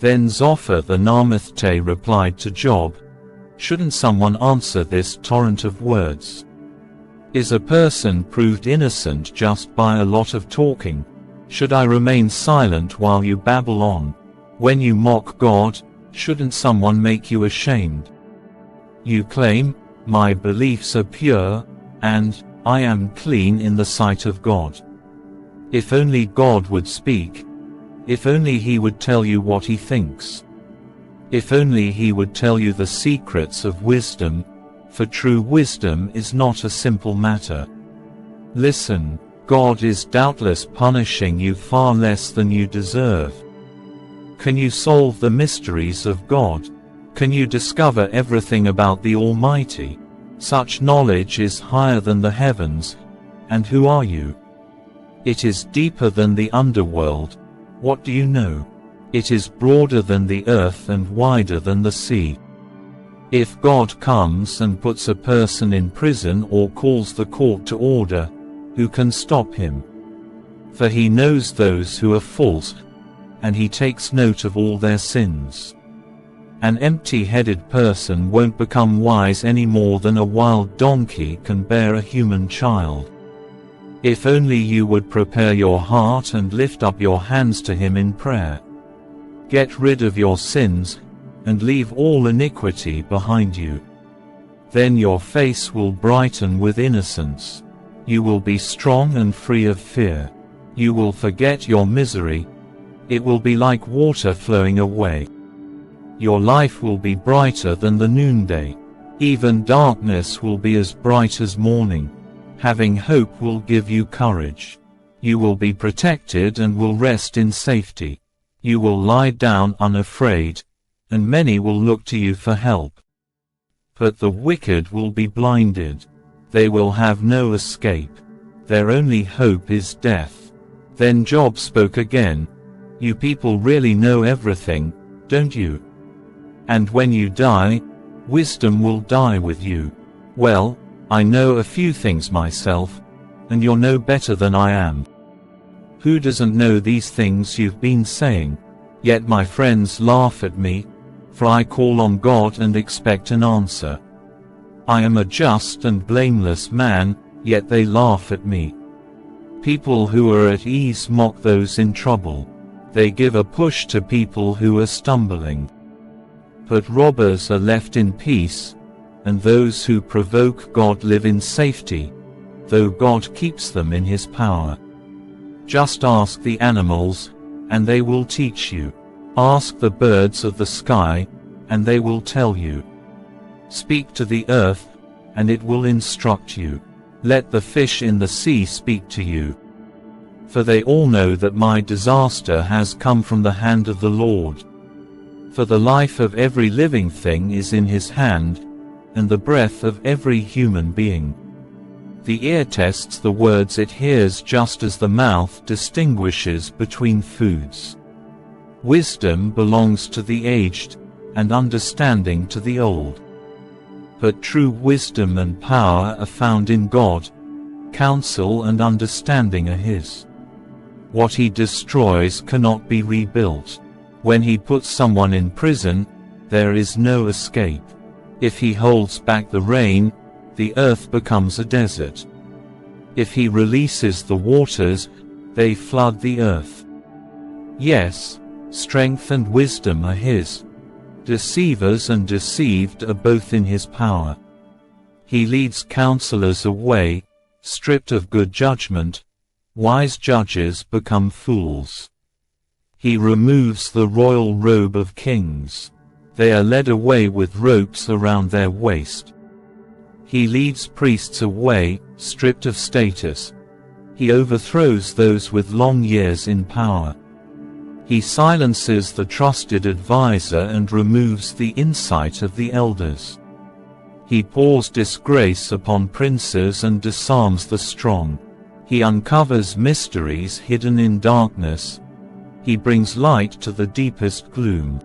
Then 𝗕𝗏 replied to Job, "Shouldn't someone answer this torrent of words? Is a person proved innocent just by a lot of talking? Should I remain silent while you babble on? When you mock God, shouldn't someone make you ashamed? You claim, 'My beliefs are pure,' and 'I am clean in the sight of God.' If only God would speak. If only He would tell you what He thinks. If only He would tell you the secrets of wisdom, for true wisdom is not a simple matter. Listen, God is doubtless punishing you far less than you deserve. Can you solve the mysteries of God? Can you discover everything about the Almighty? Such knowledge is higher than the heavens. And who are you? It is deeper than the underworld. What do you know? It is broader than the earth and wider than the sea. If God comes and puts a person in prison or calls the court to order, who can stop Him? For He knows those who are false, and He takes note of all their sins. An empty-headed person won't become wise any more than a wild donkey can bear a human child. If only you would prepare your heart and lift up your hands to Him in prayer. Get rid of your sins, and leave all iniquity behind you. Then your face will brighten with innocence. You will be strong and free of fear. You will forget your misery. It will be like water flowing away. Your life will be brighter than the noonday. Even darkness will be as bright as morning. Having hope will give you courage. You will be protected and will rest in safety. You will lie down unafraid, and many will look to you for help. But the wicked will be blinded. They will have no escape. Their only hope is death. Then Job spoke again. You people really know everything, don't you? And when you die, wisdom will die with you. Well, I know a few things myself, and you're no better than I am. Who doesn't know these things you've been saying? Yet my friends laugh at me, for I call on God and expect an answer. I am a just and blameless man, yet they laugh at me. People who are at ease mock those in trouble. They give a push to people who are stumbling. But robbers are left in peace, and those who provoke God live in safety, though God keeps them in His power. Just ask the animals, and they will teach you. Ask the birds of the sky, and they will tell you. Speak to the earth, and it will instruct you. Let the fish in the sea speak to you. For they all know that my disaster has come from the hand of the Lord. For the life of every living thing is in His hand, and the breath of every human being. The ear tests the words it hears just as the mouth distinguishes between foods. Wisdom belongs to the aged, and understanding to the old. But true wisdom and power are found in God. Counsel and understanding are His. What He destroys cannot be rebuilt. When He puts someone in prison, there is no escape. If He holds back the rain, the earth becomes a desert. If He releases the waters, they flood the earth. Yes, strength and wisdom are His. Deceivers and deceived are both in His power. He leads counselors away, stripped of good judgment. Wise judges become fools. He removes the royal robe of kings. They are led away with ropes around their waist. He leads priests away, stripped of status. He overthrows those with long years in power. He silences the trusted advisor and removes the insight of the elders. He pours disgrace upon princes and disarms the strong. He uncovers mysteries hidden in darkness. He brings light to the deepest gloom.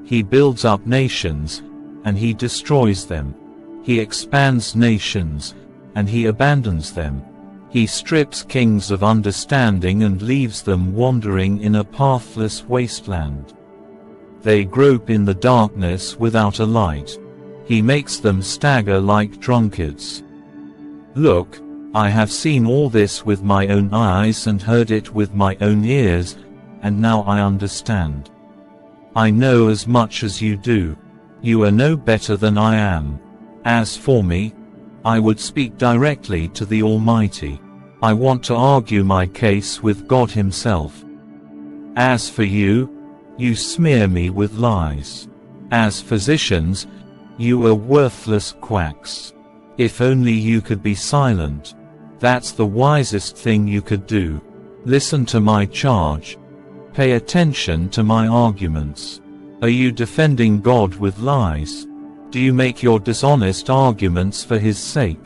He builds up nations, and He destroys them. He expands nations, and He abandons them. He strips kings of understanding and leaves them wandering in a pathless wasteland. They grope in the darkness without a light. He makes them stagger like drunkards. Look, I have seen all this with my own eyes and heard it with my own ears, and now I understand. I know as much as you do. You are no better than I am. As for me, I would speak directly to the Almighty. I want to argue my case with God Himself. As for you, you smear me with lies. As physicians, you are worthless quacks. If only you could be silent. That's the wisest thing you could do. Listen to my charge. Pay attention to my arguments. Are you defending God with lies? Do you make your dishonest arguments for His sake?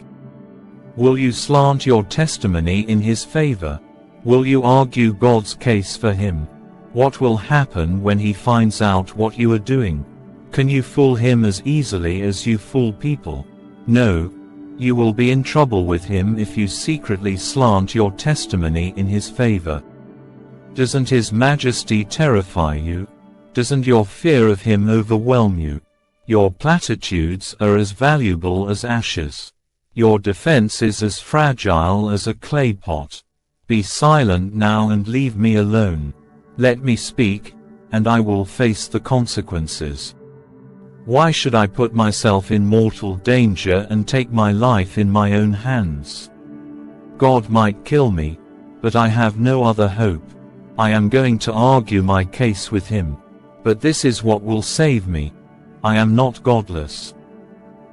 Will you slant your testimony in His favor? Will you argue God's case for Him? What will happen when He finds out what you are doing? Can you fool Him as easily as you fool people? No. You will be in trouble with Him if you secretly slant your testimony in His favor. Doesn't His majesty terrify you? Doesn't your fear of Him overwhelm you? Your platitudes are as valuable as ashes. Your defense is as fragile as a clay pot. Be silent now and leave me alone. Let me speak, and I will face the consequences. Why should I put myself in mortal danger and take my life in my own hands? God might kill me, but I have no other hope. I am going to argue my case with Him. But this is what will save me. I am not godless.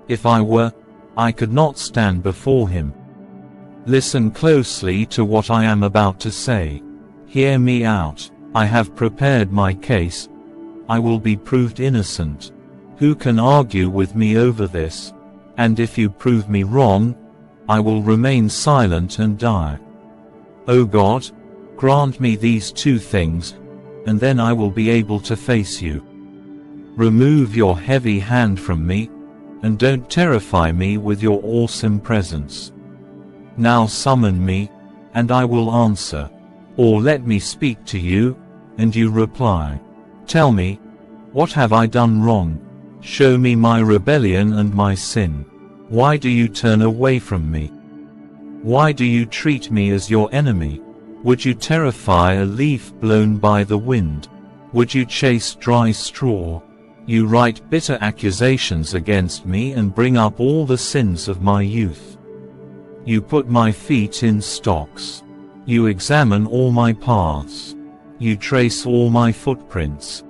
If I were, I could not stand before Him. Listen closely to what I am about to say. Hear me out. I have prepared my case. I will be proved innocent. Who can argue with me over this? And if you prove me wrong, I will remain silent and die. O God, grant me these two things, and then I will be able to face you. Remove your heavy hand from me, and don't terrify me with your awesome presence. Now summon me, and I will answer. Or let me speak to you, and you reply. Tell me, what have I done wrong? Show me my rebellion and my sin. Why do you turn away from me? Why do you treat me as your enemy? Would you terrify a leaf blown by the wind? Would you chase dry straw? You write bitter accusations against me and bring up all the sins of my youth. You put my feet in stocks. You examine all my paths. You trace all my footprints.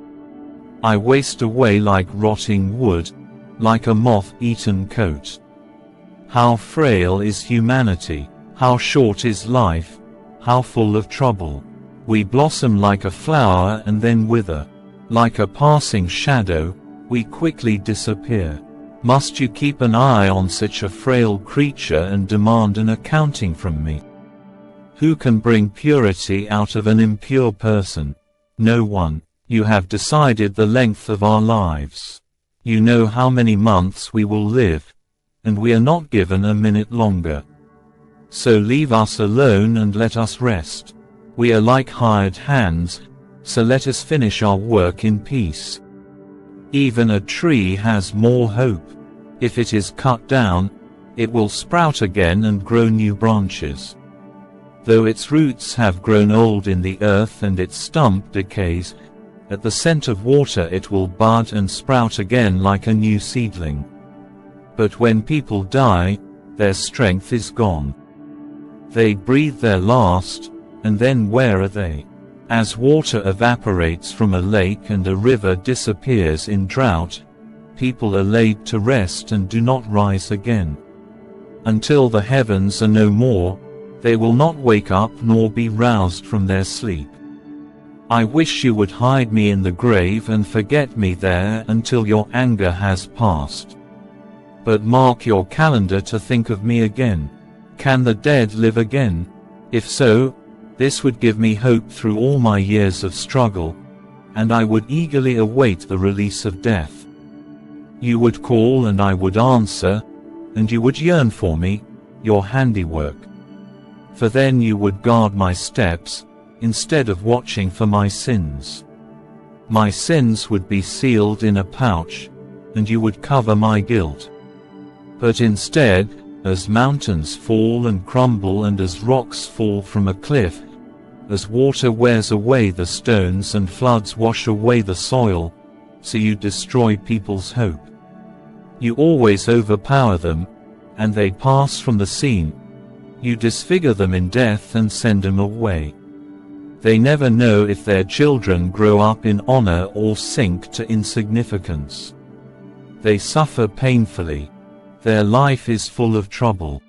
I waste away like rotting wood, like a moth-eaten coat. How frail is humanity, how short is life, how full of trouble. We blossom like a flower and then wither. Like a passing shadow, we quickly disappear. Must you keep an eye on such a frail creature and demand an accounting from me? Who can bring purity out of an impure person? No one. You have decided the length of our lives. You know how many months we will live, and we are not given a minute longer. So leave us alone and let us rest. We are like hired hands, so let us finish our work in peace. Even a tree has more hope. If it is cut down, it will sprout again and grow new branches. Though its roots have grown old in the earth and its stump decays, at the scent of water it will bud and sprout again like a new seedling. But when people die, their strength is gone. They breathe their last, and then where are they? As water evaporates from a lake and a river disappears in drought, people are laid to rest and do not rise again. Until the heavens are no more, they will not wake up nor be roused from their sleep. I wish you would hide me in the grave and forget me there until your anger has passed. But mark your calendar to think of me again. Can the dead live again? If so, this would give me hope through all my years of struggle, and I would eagerly await the release of death. You would call and I would answer, and you would yearn for me, your handiwork. For then you would guard my steps, instead of watching for my sins. My sins would be sealed in a pouch, and you would cover my guilt. But instead, as mountains fall and crumble and as rocks fall from a cliff, as water wears away the stones and floods wash away the soil, so you destroy people's hope. You always overpower them, and they pass from the scene. You disfigure them in death and send them away. They never know if their children grow up in honor or sink to insignificance. They suffer painfully. Their life is full of trouble.